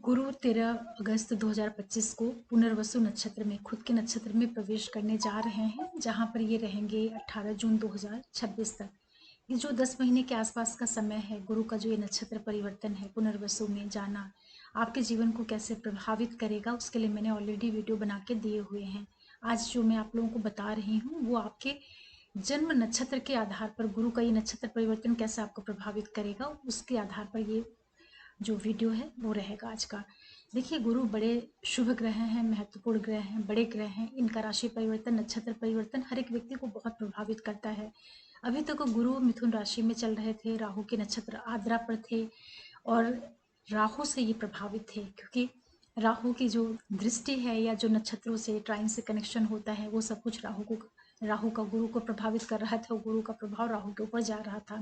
गुरु 13 अगस्त 2025 को पुनर्वसु नक्षत्र में खुद के नक्षत्र में प्रवेश करने जा रहे हैं, जहां पर ये रहेंगे 18 जून 2026 तक। ये जो 10 महीने के आसपास का समय है, गुरु का जो ये नक्षत्र परिवर्तन है पुनर्वसु में जाना, आपके जीवन को कैसे प्रभावित करेगा, उसके लिए मैंने ऑलरेडी वीडियो बना के दिए हुए हैं। आज जो मैं आप लोगों को बता रही हूँ वो आपके जन्म नक्षत्र के आधार पर गुरु का ये नक्षत्र परिवर्तन कैसे आपको प्रभावित करेगा, उसके आधार पर ये जो वीडियो है वो रहेगा आज का। देखिए, गुरु बड़े शुभ ग्रह हैं, महत्वपूर्ण ग्रह हैं, बड़े ग्रह हैं। इनका राशि परिवर्तन, नक्षत्र परिवर्तन हर एक व्यक्ति को बहुत प्रभावित करता है। अभी तक गुरु मिथुन राशि में चल रहे थे, राहु के नक्षत्र आद्रा पर थे और राहु से ये प्रभावित थे, क्योंकि राहु की जो दृष्टि है या जो नक्षत्रों से ट्राइन से कनेक्शन होता है, वो सब कुछ राहु का गुरु को प्रभावित कर रहा था। गुरु का प्रभाव राहु के ऊपर जा रहा था।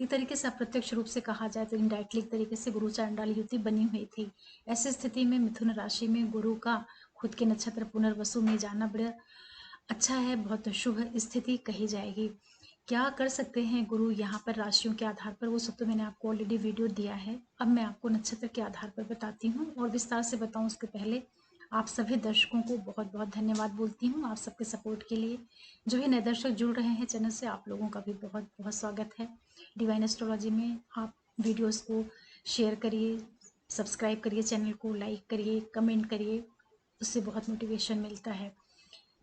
एक तरीके से अप्रत्यक्ष रूप से कहा जाए तो इनडायरेक्टली एक तरीके से गुरु चांडाल युति बनी हुई थी। ऐसी स्थिति में मिथुन राशि में गुरु का खुद के नक्षत्र पुनर्वसु में जाना बड़ा अच्छा है, बहुत शुभ स्थिति कही जाएगी। क्या कर सकते हैं गुरु यहाँ पर राशियों के आधार पर, वो सब तो मैंने आपको ऑलरेडी वीडियो दिया है। अब मैं आपको नक्षत्र के आधार पर बताती हूँ और विस्तार से बताऊँ उसके पहले आप सभी दर्शकों को बहुत बहुत धन्यवाद बोलती हूँ, आप सबके सपोर्ट के लिए। जो भी नए दर्शक जुड़ रहे हैं चैनल से, आप लोगों का भी बहुत बहुत स्वागत है। डिवाइन एस्ट्रोलॉजी में आप वीडियोस को शेयर करिए, सब्सक्राइब करिए, चैनल को लाइक करिए, कमेंट करिए, उससे बहुत मोटिवेशन मिलता है।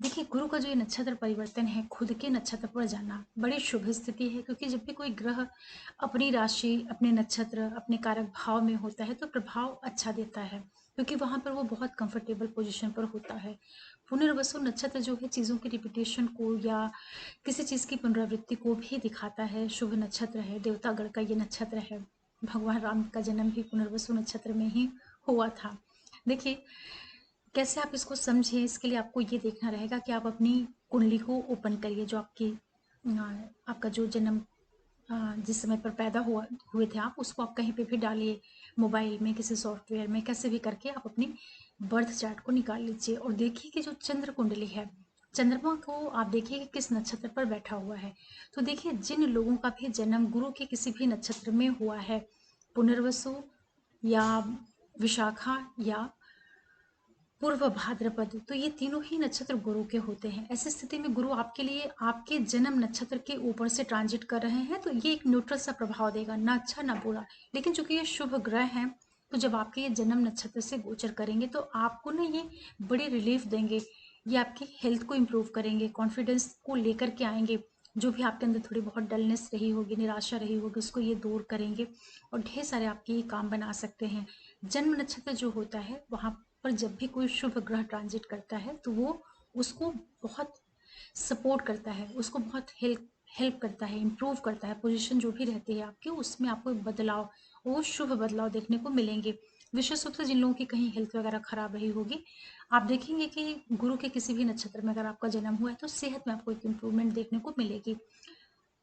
देखिए, गुरु का जो ये नक्षत्र परिवर्तन है, खुद के नक्षत्र पर जाना बड़ी शुभ स्थिति है, क्योंकि जब भी कोई ग्रह अपनी राशि, अपने नक्षत्र, अपने कारक भाव में होता है तो प्रभाव अच्छा देता है, क्योंकि वहां पर वो बहुत कंफर्टेबल पोजीशन पर होता है। पुनर्वसु नक्षत्र जो है चीजों की रिपीटेशन को या किसी चीज की पुनरावृत्ति को भी दिखाता है। शुभ नक्षत्र है, देवतागण का ये नक्षत्र है। भगवान राम का जन्म भी पुनर्वसु नक्षत्र में ही हुआ था। देखिए, कैसे आप इसको समझें, इसके लिए आपको ये देखना रहेगा कि आप अपनी कुंडली को ओपन करिए। जो आपका जो जन्म जिस समय पर पैदा हुए थे आप, उसको आप कहीं पे भी डालिए, मोबाइल में, किसी सॉफ्टवेयर में, कैसे भी करके आप अपनी बर्थ चार्ट को निकाल लीजिए और देखिए कि जो चंद्र कुंडली है, चंद्रमा को आप देखिए कि किस नक्षत्र पर बैठा हुआ है। तो देखिए, जिन लोगों का भी जन्म गुरु के किसी भी नक्षत्र में हुआ है, पुनर्वसु या विशाखा या पूर्व भाद्रपद, तो ये तीनों ही नक्षत्र गुरु के होते हैं। ऐसी स्थिति में गुरु आपके लिए आपके जन्म नक्षत्र के ऊपर से ट्रांजिट कर रहे हैं, तो ये एक न्यूट्रल सा प्रभाव देगा, ना अच्छा ना बुरा। लेकिन चूंकि ये शुभ ग्रह हैं, तो जब आपके ये जन्म नक्षत्र से गोचर करेंगे तो आपको ना ये बड़ी रिलीफ देंगे। ये आपकी हेल्थ को इम्प्रूव करेंगे, कॉन्फिडेंस को लेकर के आएंगे। जो भी आपके अंदर थोड़ी बहुत डलनेस रही होगी, निराशा रही होगी, उसको ये दूर करेंगे और ढेर सारे आपके ये काम बना सकते हैं। जन्म नक्षत्र जो होता है, वहां पर जब भी कोई शुभ ग्रह ट्रांजिट करता है तो वो उसको बहुत सपोर्ट करता है, उसको बहुत हेल्प हेल्प करता है, इम्प्रूव करता है। पोजीशन जो भी रहती है आपकी, उसमें आपको एक बदलाव, वो शुभ बदलाव देखने को मिलेंगे। विशेष रूप से जिन लोगों की कहीं हेल्थ वगैरह खराब रही होगी, आप देखेंगे कि गुरु के किसी भी नक्षत्र में अगर आपका जन्म हुआ है तो सेहत में आपको एक इम्प्रूवमेंट देखने को मिलेगी।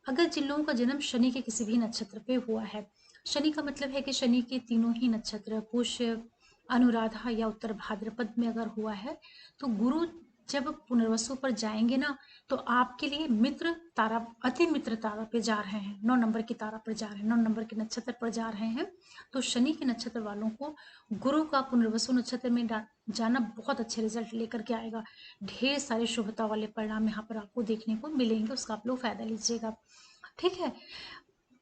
अगर जिन लोगों का जन्म शनि के किसी भी नक्षत्र पे हुआ है, शनि का मतलब है कि शनि के तीनों ही नक्षत्र पुष्य, अनुराधा या उत्तर भाद्रपद में अगर हुआ है, तो गुरु जब पुनर्वसु पर जाएंगे ना, तो आपके लिए मित्र तारा, अति मित्र तारा पे जा रहे हैं, 9 नंबर की तारा पर जा रहे हैं, 9 नंबर के नक्षत्र पर जा रहे हैं। तो शनि के नक्षत्र वालों को गुरु का पुनर्वसु नक्षत्र में जाना बहुत अच्छे रिजल्ट लेकर के आएगा। ढेर सारे शुभता वाले परिणाम यहाँ पर आपको देखने को मिलेंगे, उसका आप लोग फायदा लीजिएगा। ठीक है।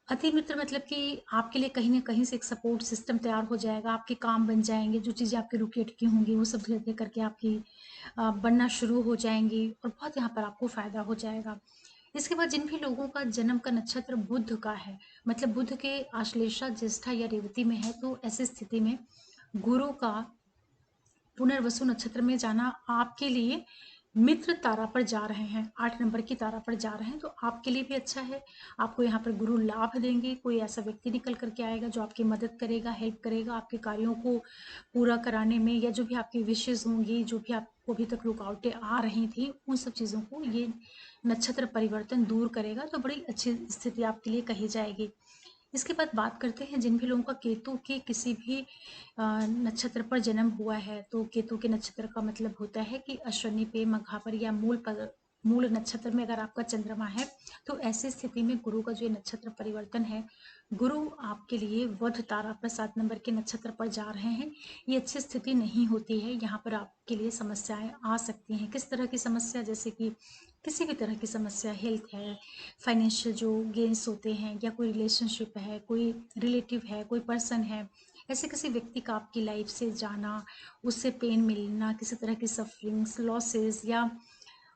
अति मित्र मतलब कि आपके लिए कहीं ना कहीं से एक सपोर्ट सिस्टम तैयार हो जाएगा, आपके काम बन जाएंगे, जो चीज़ें आपकी रुकी अटकी होंगी वो सब धीरे धीरे करके आपकी बनना शुरू हो जाएंगी और बहुत यहाँ पर आपको फायदा हो जाएगा। इसके बाद जिन भी लोगों का जन्म का नक्षत्र बुध का है, मतलब बुध के आश्लेषा, ज्येष्ठा या रेवती में है, तो ऐसी स्थिति में गुरु का पुनर्वसु नक्षत्र में जाना आपके लिए, मित्र तारा पर जा रहे हैं, 8 नंबर की तारा पर जा रहे हैं, तो आपके लिए भी अच्छा है। आपको यहाँ पर गुरु लाभ देंगे, कोई ऐसा व्यक्ति निकल करके आएगा जो आपकी मदद करेगा, हेल्प करेगा आपके कार्यों को पूरा कराने में, या जो भी आपकी विशेष होंगी, जो भी आपको अभी तक रुकावटें आ रही थी, उन सब चीज़ों को ये नक्षत्र परिवर्तन दूर करेगा। तो बड़ी अच्छी स्थिति आपके लिए कही जाएगी। इसके बाद बात करते हैं जिन भी लोगों का केतु के किसी भी नक्षत्र पर जन्म हुआ है, तो केतु के नक्षत्र का मतलब होता है कि अश्विनी पे, मघा पर या मूल पर मूल नक्षत्र में अगर आपका चंद्रमा है, तो ऐसी स्थिति में गुरु का जो ये नक्षत्र परिवर्तन है, गुरु आपके लिए वध तारा पर 7 नंबर के नक्षत्र पर जा रहे हैं। ये अच्छी स्थिति नहीं होती है, यहाँ पर आपके लिए समस्याएं आ सकती हैं। किस तरह की समस्या? जैसे कि किसी भी तरह की समस्या, हेल्थ है, फाइनेंशियल जो गेन्स होते हैं, या कोई रिलेशनशिप है, कोई रिलेटिव है, कोई पर्सन है, ऐसे किसी व्यक्ति का आपकी लाइफ से जाना, उससे पेन मिलना, किसी तरह की सफरिंग्स, लॉसेस, या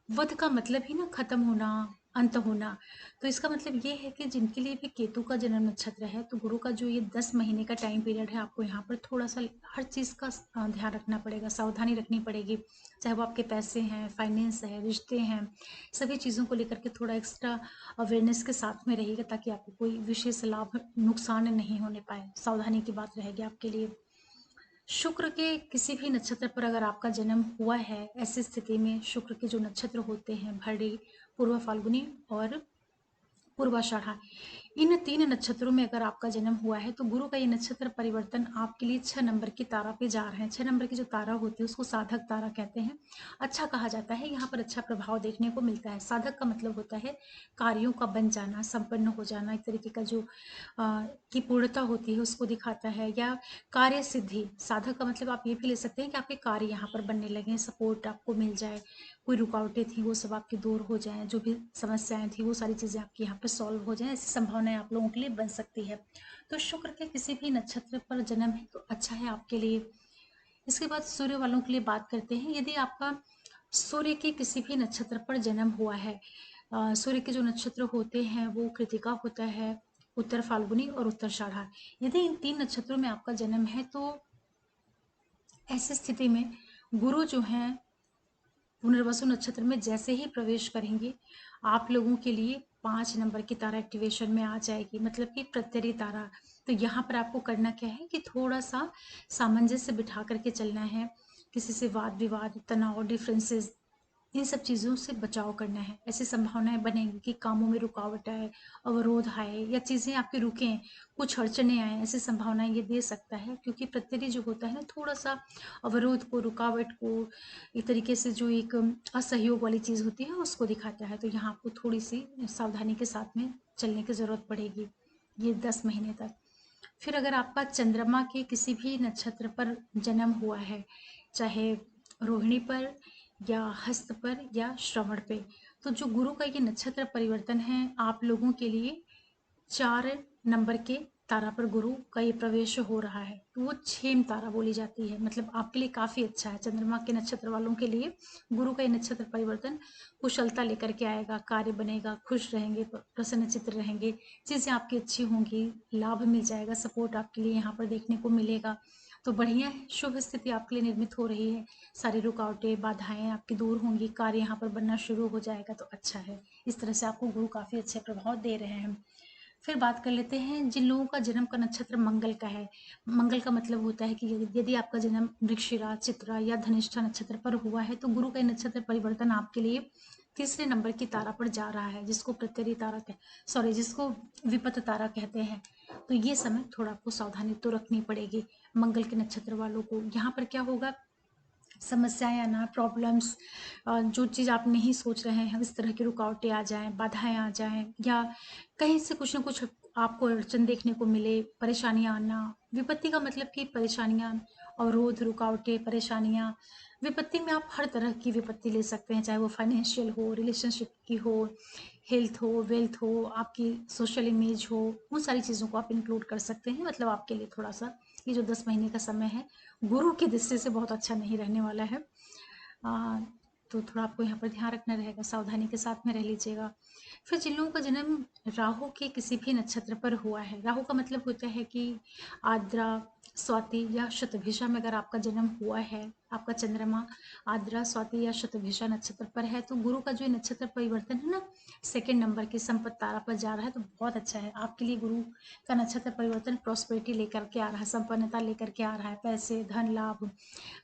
वध का मतलब ही ना खत्म होना, अंत होना। तो इसका मतलब ये है कि जिनके लिए भी केतु का जन्म नक्षत्र है, तो गुरु का जो ये 10 महीने का टाइम पीरियड है, आपको यहाँ पर थोड़ा सा हर चीज़ का ध्यान रखना पड़ेगा, सावधानी रखनी पड़ेगी। चाहे वो आपके पैसे हैं, फाइनेंस है, रिश्ते हैं, सभी चीज़ों को लेकर के थोड़ा एक्स्ट्रा अवेयरनेस के साथ में रहिएगा, ताकि आपको कोई विशेष लाभ नुकसान नहीं होने पाए। सावधानी की बात रहेगी आपके लिए। शुक्र के किसी भी नक्षत्र पर अगर आपका जन्म हुआ है, ऐसी स्थिति में शुक्र के जो नक्षत्र होते हैं, भरणी, पूर्व फाल्गुनी और पूर्वाषाढ़ा, इन 3 नक्षत्रों में अगर आपका जन्म हुआ है, तो गुरु का ये नक्षत्र परिवर्तन आपके लिए 6 नंबर की तारा पे जा रहे हैं। 6 नंबर की जो तारा होती है, उसको साधक तारा कहते हैं। अच्छा कहा जाता है, यहाँ पर अच्छा प्रभाव देखने को मिलता है। साधक का मतलब होता है कार्यों का बन जाना, संपन्न हो जाना, एक तरीके का जो की पूर्णता होती है उसको दिखाता है, या कार्य सिद्धि। साधक का मतलब आप ये भी ले सकते हैं कि आपके कार्य यहाँ पर बनने लगे, सपोर्ट आपको मिल जाए, कोई रुकावटें थी वो सब आपकी दूर हो जाएं, जो भी समस्याएं थी वो सारी चीज़ें आपकी यहाँ पर सॉल्व हो जाएं, ऐसी संभावनाएं आप लोगों के लिए बन सकती है। तो शुक्र के किसी भी नक्षत्र पर जन्म है तो अच्छा है आपके लिए। इसके बाद सूर्य वालों के लिए बात करते हैं। यदि आपका सूर्य के किसी भी नक्षत्र पर जन्म हुआ है, सूर्य के जो नक्षत्र होते हैं वो कृतिका होता है, उत्तर फाल्गुनी और उत्तराषाढ़ा। यदि इन 3 नक्षत्रों में आपका जन्म है, तो ऐसी स्थिति में गुरु जो है पुनर्वसु नक्षत्र में जैसे ही प्रवेश करेंगे, आप लोगों के लिए 5 नंबर की तारा एक्टिवेशन में आ जाएगी, मतलब कि प्रत्यरी तारा। तो यहाँ पर आपको करना क्या है कि थोड़ा सा सामंजस्य बिठा करके चलना है। किसी से वाद विवाद, तनाव, डिफरेंसेस, इन सब चीज़ों से बचाव करना है। ऐसी संभावनाएं बनेंगी कि कामों में रुकावट आए, अवरोध आए, या चीज़ें आपकी रुकें, कुछ अड़चने आए, ऐसी संभावनाएं ये दे सकता है। क्योंकि प्रत्यरी जो होता है ना, थोड़ा सा अवरोध को, रुकावट को, एक तरीके से जो एक असहयोग वाली चीज़ होती है उसको दिखाता है। तो यहाँ आपको थोड़ी सी सावधानी के साथ में चलने की ज़रूरत पड़ेगी ये 10 महीने तक। फिर अगर आपका चंद्रमा के किसी भी नक्षत्र पर जन्म हुआ है, चाहे रोहिणी पर या हस्त पर या श्रवण पे, तो जो गुरु का ये नक्षत्र परिवर्तन है आप लोगों के लिए 4 नंबर के तारा पर गुरु का ये प्रवेश हो रहा है, तो वो क्षेम तारा बोली जाती है। मतलब आपके लिए काफी अच्छा है। चंद्रमा के नक्षत्र वालों के लिए गुरु का ये नक्षत्र परिवर्तन कुशलता लेकर के आएगा, कार्य बनेगा, खुश रहेंगे, प्रसन्न चित्र रहेंगे, चीजें आपकी अच्छी होंगी, लाभ मिल जाएगा, सपोर्ट आपके लिए यहाँ पर देखने को मिलेगा। तो बढ़िया है, शुभ स्थिति आपके लिए निर्मित हो रही है। सारी रुकावटें, बाधाएं आपकी दूर होंगी, कार्य यहाँ पर बनना शुरू हो जाएगा, तो अच्छा है। इस तरह से आपको गुरु काफी अच्छे प्रभाव दे रहे हैं। फिर बात कर लेते हैं जिन लोगों का जन्म का नक्षत्र मंगल का है। मंगल का मतलब होता है कि यदि आपका जन्म वृश्चिरा, चित्रा या धनिष्ठा नक्षत्र पर हुआ है, तो गुरु का नक्षत्र परिवर्तन आपके लिए 3 नंबर की तारा पर जा रहा है, जिसको प्रत्यरी तारा जिसको विपत तारा कहते हैं। तो ये समय थोड़ा आपको सावधानी तो रखनी पड़ेगी मंगल के नक्षत्र वालों को। यहाँ पर क्या होगा, समस्याएं आना, प्रॉब्लम्स, जो चीज़ आप नहीं सोच रहे हैं इस तरह की रुकावटें आ जाएं, बाधाएं आ जाएं, या कहीं से कुछ ना कुछ आपको अड़चन देखने को मिले, परेशानियां आना। विपत्ति का मतलब कि परेशानियां, अवरोध, रुकावटें, परेशानियां। विपत्ति में आप हर तरह की विपत्ति ले सकते हैं, चाहे वो फाइनेंशियल हो, रिलेशनशिप की हो, हेल्थ हो, वेल्थ हो, आपकी सोशल इमेज हो, उन सारी चीज़ों को आप इंक्लूड कर सकते हैं। मतलब आपके लिए थोड़ा सा ये जो 10 महीने का समय है गुरु की दृष्टि से बहुत अच्छा नहीं रहने वाला है। तो थोड़ा आपको यहाँ पर ध्यान रखना रहेगा, सावधानी के साथ में रह लीजिएगा। फिर जिन लोगों का जन्म राहु के किसी भी नक्षत्र पर हुआ है, राहु का मतलब होता है कि आद्रा, स्वाति या शतभिषा में अगर आपका जन्म हुआ है, आपका चंद्रमा आद्रा, स्वाति या शतभिषा नक्षत्र पर है, तो गुरु का जो नक्षत्र परिवर्तन है ना, 2 नंबर की संपत्ति तारा पर जा रहा है, तो बहुत अच्छा है आपके लिए। गुरु का नक्षत्र परिवर्तन प्रॉस्पेरिटी लेकर के आ रहा है, संपन्नता लेकर के आ रहा है, पैसे, धन, लाभ,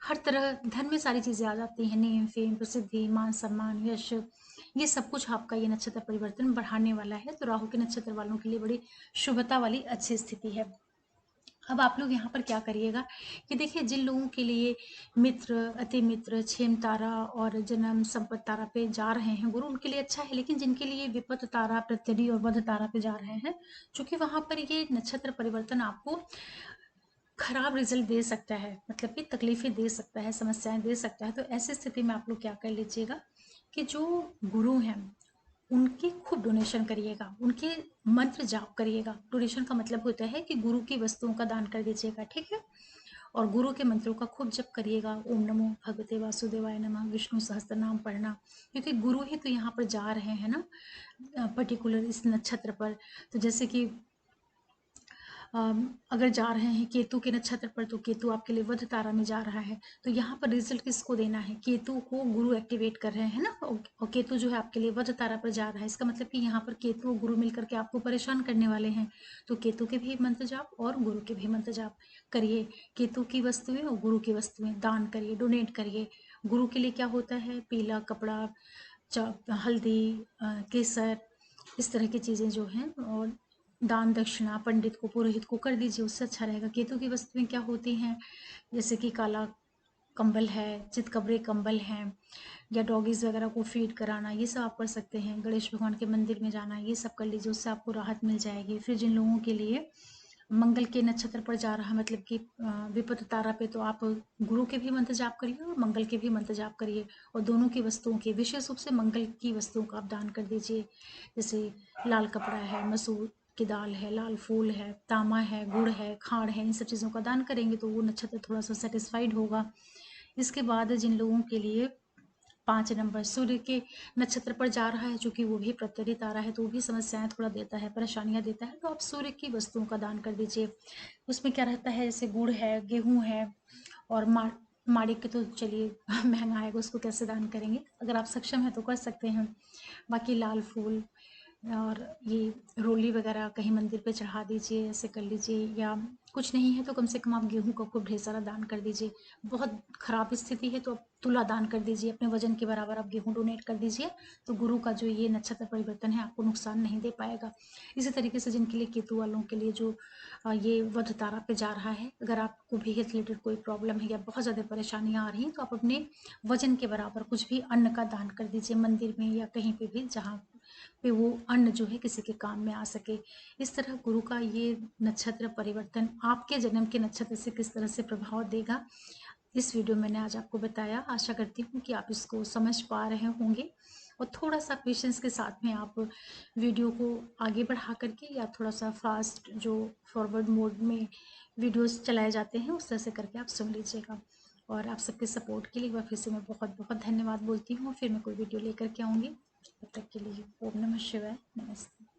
हर तरह। धन में सारी चीजें आ जाती हैं, नेम, फेम, प्रसिद्धि, मान, सम्मान, यश, ये सब कुछ आपका ये नक्षत्र परिवर्तन बढ़ाने वाला है। तो राहु के नक्षत्र वालों के लिए बड़ी शुभता वाली अच्छी स्थिति है। अब आप लोग यहाँ पर क्या करिएगा कि देखिए, जिन लोगों के लिए मित्र, अति मित्र, क्षेम तारा और जन्म संपत्ति तारा पे जा रहे हैं गुरु, उनके लिए अच्छा है। लेकिन जिनके लिए विपत्त तारा, प्रत्यधि और वध तारा पे जा रहे हैं, चूंकि वहां पर ये नक्षत्र परिवर्तन आपको खराब रिजल्ट दे सकता है, मतलब कि तकलीफें दे सकता है, समस्याएं दे सकता है। तो ऐसी स्थिति में आप लोग क्या कर लीजिएगा कि जो गुरु हैं उनके खूब डोनेशन करिएगा, उनके मंत्र जाप करिएगा। डोनेशन का मतलब होता है कि गुरु की वस्तुओं का दान कर दीजिएगा, ठीक है। और गुरु के मंत्रों का खूब जप करिएगा, ओम नमो भगवते वासुदेवाय नमः, विष्णु सहस्त्र नाम पढ़ना, क्योंकि गुरु ही तो यहाँ पर जा रहे हैं ना पर्टिकुलर इस नक्षत्र पर। तो जैसे कि अगर जा रहे हैं केतु के नक्षत्र पर, तो केतु आपके लिए वध तारा में जा रहा है। तो यहाँ पर रिजल्ट किसको देना है, केतु को गुरु एक्टिवेट कर रहे हैं ना, और केतु जो है आपके लिए वध तारा पर जा रहा है। इसका मतलब कि यहाँ पर केतु और गुरु मिलकर के आपको परेशान करने वाले हैं। तो केतु के भी मंत्र जाप और गुरु के भी मंत्र जाप करिए। केतु की वस्तुएं और गुरु की वस्तुएं दान करिए, डोनेट करिए। गुरु के लिए क्या होता है, पीला कपड़ा, हल्दी, केसर, इस तरह की चीज़ें जो हैं, और दान दक्षिणा पंडित को, पुरोहित को कर दीजिए, उससे अच्छा रहेगा। केतु की वस्तुएं क्या होती हैं, जैसे कि काला कंबल है, चितकबरे कंबल हैं, या डॉगीज वगैरह को फीड कराना, ये सब आप कर सकते हैं। गणेश भगवान के मंदिर में जाना, ये सब कर लीजिए, उससे आपको राहत मिल जाएगी। फिर जिन लोगों के लिए मंगल के नक्षत्र पर जा रहा है, मतलब कि विपत्त तारा पे, तो आप गुरु के भी मंत्र जाप करिए और मंगल के भी मंत्र जाप करिए। और दोनों की वस्तुओं के, विशेष रूप से मंगल की वस्तुओं का आप दान कर दीजिए। जैसे लाल कपड़ा है, मसूर की दाल है, लाल फूल है, तांबा है, गुड़ है, खाड़ है, इन सब चीज़ों का दान करेंगे तो वो नक्षत्र थोड़ा सा सेटिस्फाइड होगा। इसके बाद जिन लोगों के लिए 5 नंबर सूर्य के नक्षत्र पर जा रहा है, चूंकि वो भी प्रत्येक तारा है, तो वो भी समस्याएं थोड़ा देता है, परेशानियां देता है। तो आप सूर्य की वस्तुओं का दान कर दीजिए। उसमें क्या रहता है, जैसे गुड़ है, गेहूं है, और माड़ी के तो चलिए महंगा आएगा, उसको कैसे दान करेंगे। अगर आप सक्षम हैं तो कर सकते हैं। बाकी लाल फूल और ये रोली वगैरह कहीं मंदिर पे चढ़ा दीजिए, ऐसे कर लीजिए। या कुछ नहीं है तो कम से कम आप गेहूं का खूब ढेर सारा दान कर दीजिए। बहुत खराब स्थिति है तो आप तुला दान कर दीजिए, अपने वजन के बराबर आप गेहूं डोनेट कर दीजिए। तो गुरु का जो ये नक्षत्र परिवर्तन है आपको नुकसान नहीं दे पाएगा। इसी तरीके से जिनके लिए, केतु वालों के लिए जो ये वध तारा पे जा रहा है, अगर आपको भी हेल्थ रिलेटेड कोई प्रॉब्लम है या बहुत ज़्यादा परेशानियां आ रही हैं, तो आप अपने वजन के बराबर कुछ भी अन्न का दान कर दीजिए मंदिर में या कहीं पे भी, जहाँ पे वो अन्न जो है किसी के काम में आ सके। इस तरह गुरु का ये नक्षत्र परिवर्तन आपके जन्म के नक्षत्र से किस तरह से प्रभाव देगा, इस वीडियो में मैंने आज आपको बताया। आशा करती हूँ कि आप इसको समझ पा रहे होंगे, और थोड़ा सा पेशेंस के साथ में आप वीडियो को आगे बढ़ा करके, या थोड़ा सा फास्ट जो फॉरवर्ड मोड में वीडियोस चलाए जाते हैं उस तरह से करके आप सुन लीजिएगा। और आप सबके सपोर्ट के लिए एक बार फिर से मैं बहुत बहुत धन्यवाद बोलती हूँ। फिर मैं कोई वीडियो लेकर के आऊँगी, तब तक के लिए ओम नमः शिवाय, नमस्ते।